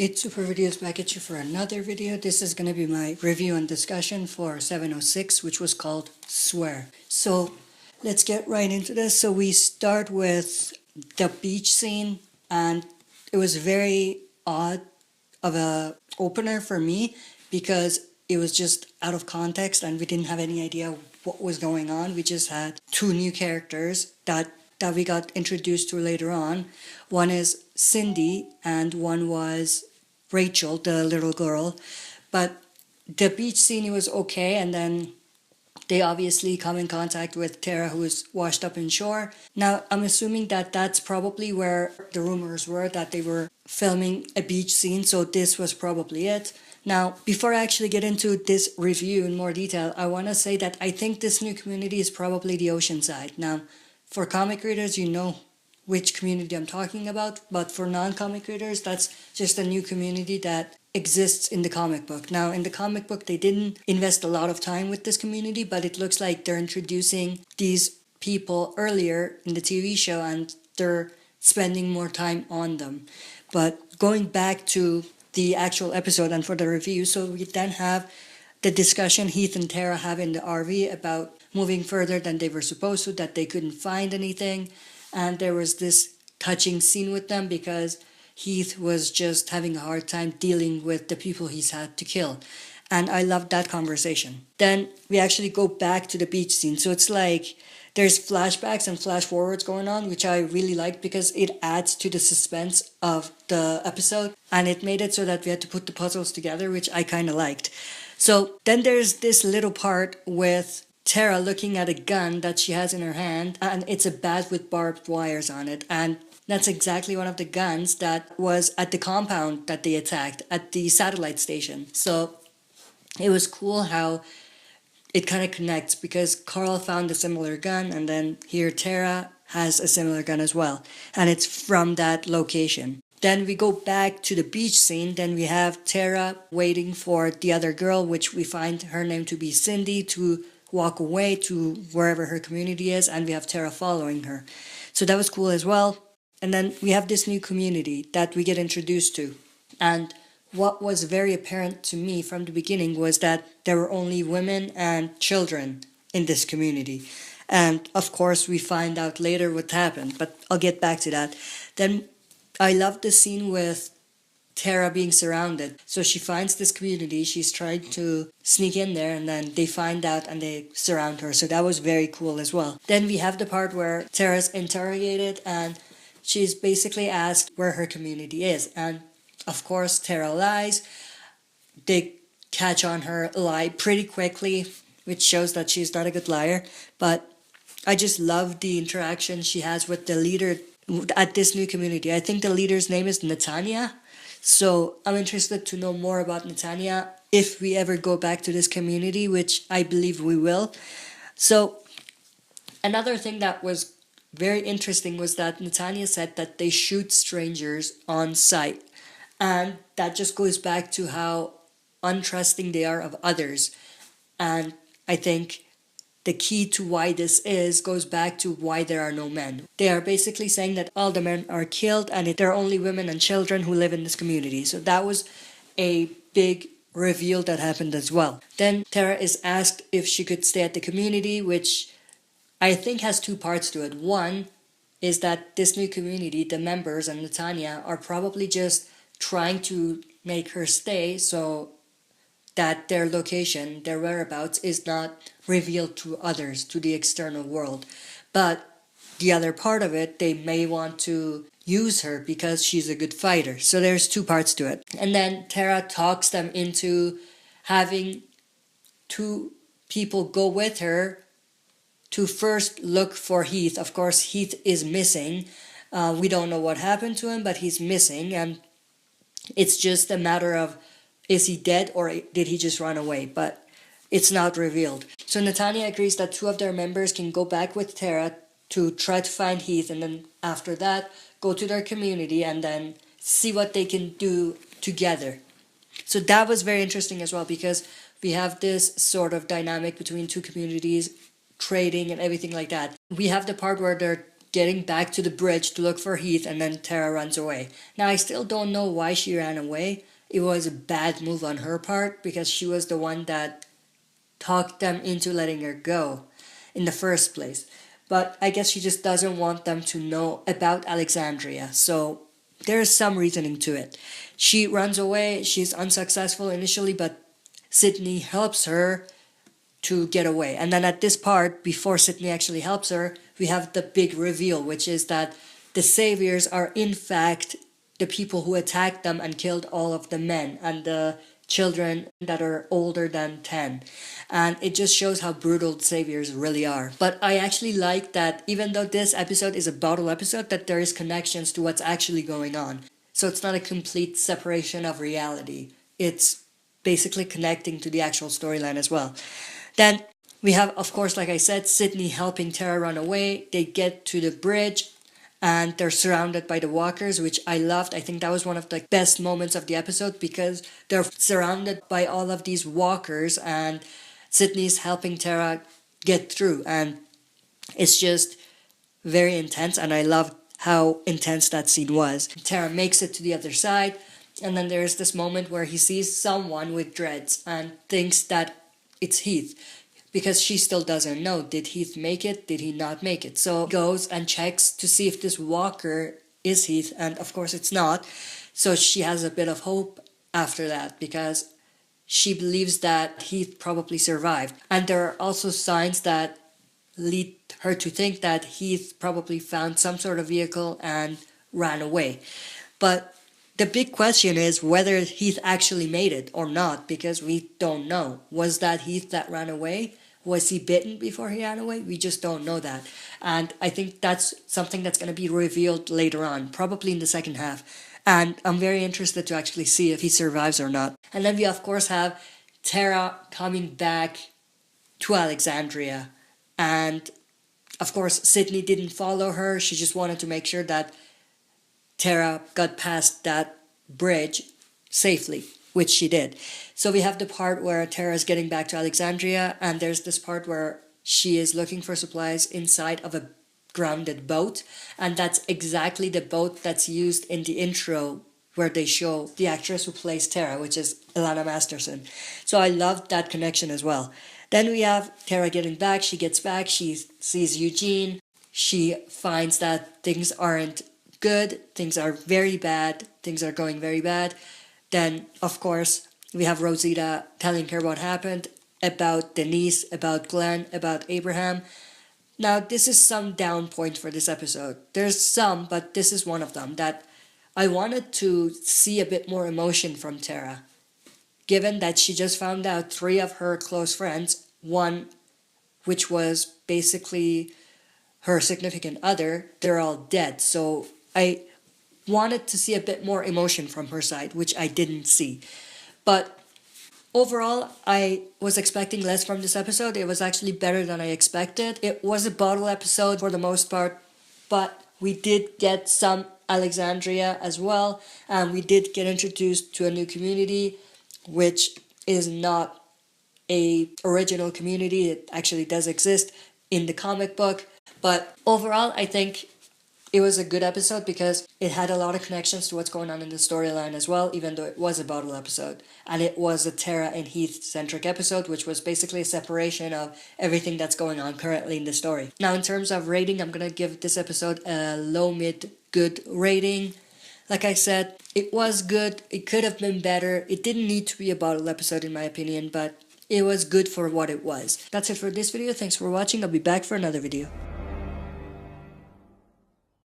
It's Super Videos back at you for another video. This is going to be my review and discussion for 706, which was called Swear. So let's get right into this. So we start with the beach scene, and it was very odd of a opener for me because it was just out of context and we didn't have any idea what was going on. We just had two new characters that we got introduced to later on. One is Cindy and one was Rachel, the little girl. But the beach scene was okay, and then they obviously come in contact with Tara, who is washed up in shore. Now, I'm assuming that that's probably where the rumors were, that they were filming a beach scene, so this was probably it. Now, before I actually get into this review in more detail, I want to say that I think this new community is probably the ocean side. Now, for comic readers, you know which community I'm talking about, but for non-comic readers, that's just a new community that exists in the comic book. Now, in the comic book, they didn't invest a lot of time with this community, but it looks like they're introducing these people earlier in the TV show and they're spending more time on them. But going back to the actual episode and for the review, so we then have the discussion Heath and Tara have in the RV about moving further than they were supposed to, that they couldn't find anything. And there was this touching scene with them because Heath was just having a hard time dealing with the people he's had to kill. And I loved that conversation. Then we actually go back to the beach scene. So it's like there's flashbacks and flash forwards going on, which I really liked because it adds to the suspense of the episode. And it made it so that we had to put the puzzles together, which I kind of liked. So then there's this little part with Tara looking at a gun that she has in her hand, and it's a bat with barbed wires on it. And that's exactly one of the guns that was at the compound that they attacked at the satellite station. So it was cool how it kind of connects because Carl found a similar gun, and then here Tara has a similar gun as well. And it's from that location. Then we go back to the beach scene. Then we have Tara waiting for the other girl, which we find her name to be Cindy, to walk away to wherever her community is, and we have Tara following her. So that was cool as well. And then we have this new community that we get introduced to. And what was very apparent to me from the beginning was that there were only women and children in this community. And of course, we find out later what happened, but I'll get back to that. Then I love the scene with Tara being surrounded. So she finds this community, she's trying to sneak in there, and then they find out and they surround her. So that was very cool as well. Then we have the part where Tara's interrogated and she's basically asked where her community is. And of course, Tara lies. They catch on her lie pretty quickly, which shows that she's not a good liar. But I just love the interaction she has with the leader at this new community. I think the leader's name is Netanya. So I'm interested to know more about Netanya if we ever go back to this community, which I believe we will. So another thing that was very interesting was that Netanya said that they shoot strangers on sight. And that just goes back to how untrusting they are of others. And I think the key to why this goes back to why there are no men. They are basically saying that all the men are killed and there are only women and children who live in this community. So that was a big reveal that happened as well. Then Tara is asked if she could stay at the community, which I think has two parts to it. One is that this new community, the members and Netanya, are probably just trying to make her stay so that their location, their whereabouts, is not revealed to others, to the external world. But the other part of it, they may want to use her because she's a good fighter. So there's two parts to it. And then Tara talks them into having two people go with her to first look for Heath. Of course, Heath is missing. We don't know what happened to him, but he's missing. And it's just a matter of, is he dead or did he just run away? But it's not revealed. So Netanya agrees that two of their members can go back with Tara to try to find Heath, and then after that go to their community and then see what they can do together. So that was very interesting as well because we have this sort of dynamic between two communities, trading and everything like that. We have the part where they're getting back to the bridge to look for Heath, and then Tara runs away. Now, I still don't know why she ran away. It was a bad move on her part because she was the one that talked them into letting her go in the first place. But I guess she just doesn't want them to know about Alexandria. So there's some reasoning to it. She runs away. She's unsuccessful initially, but Sydney helps her to get away. And then at this part, before Sydney actually helps her, we have the big reveal, which is that the saviors are in fact the people who attacked them and killed all of the men and the children that are older than 10. And it just shows how brutal the saviors really are. But I actually like that even though this episode is a bottle episode, that there is connections to what's actually going on. So it's not a complete separation of reality. It's basically connecting to the actual storyline as well. Then we have, of course, like I said, Sydney helping Tara run away. They get to the bridge and they're surrounded by the walkers, which I loved. I think that was one of the best moments of the episode because they're surrounded by all of these walkers and Sydney's helping Tara get through. And it's just very intense, and I loved how intense that scene was. Tara makes it to the other side, and then there's this moment where he sees someone with dreads and thinks that it's Heath, because she still doesn't know. Did Heath make it? Did he not make it? So goes and checks to see if this walker is Heath, and of course it's not. So she has a bit of hope after that because she believes that Heath probably survived. And there are also signs that lead her to think that Heath probably found some sort of vehicle and ran away. But the big question is whether Heath actually made it or not, because we don't know. Was that Heath that ran away? Was he bitten before he ran away? We just don't know that. And I think that's something that's going to be revealed later on, probably in the second half. And I'm very interested to actually see if he survives or not. And then we, of course, have Tara coming back to Alexandria. And, of course, Sydney didn't follow her. She just wanted to make sure that Tara got past that bridge safely, which she did. So we have the part where Tara is getting back to Alexandria, and there's this part where she is looking for supplies inside of a grounded boat, and that's exactly the boat that's used in the intro where they show the actress who plays Tara, which is Ilana Masterson. So I loved that connection as well. Then we have Tara getting back. She gets back. She sees Eugene. She finds that things aren't good. Things are very bad. Things are going very bad. Then, of course, we have Rosita telling her what happened about Denise, about Glenn, about Abraham. Now, this is some down point for this episode. There's some, but this is one of them, that I wanted to see a bit more emotion from Tara. Given that she just found out 3 of her close friends, one which was basically her significant other, they're all dead. So I wanted to see a bit more emotion from her side, which I didn't see. But overall, I was expecting less from this episode. It was actually better than I expected. It was a bottle episode for the most part, but we did get some Alexandria as well, and we did get introduced to a new community, which is not a original community. It actually does exist in the comic book. But overall, I think it was a good episode because it had a lot of connections to what's going on in the storyline as well, even though it was a bottle episode. And it was a Tara and Heath-centric episode, which was basically a separation of everything that's going on currently in the story. Now, in terms of rating, I'm going to give this episode a low-mid-good rating. Like I said, it was good. It could have been better. It didn't need to be a bottle episode, in my opinion, but it was good for what it was. That's it for this video. Thanks for watching. I'll be back for another video.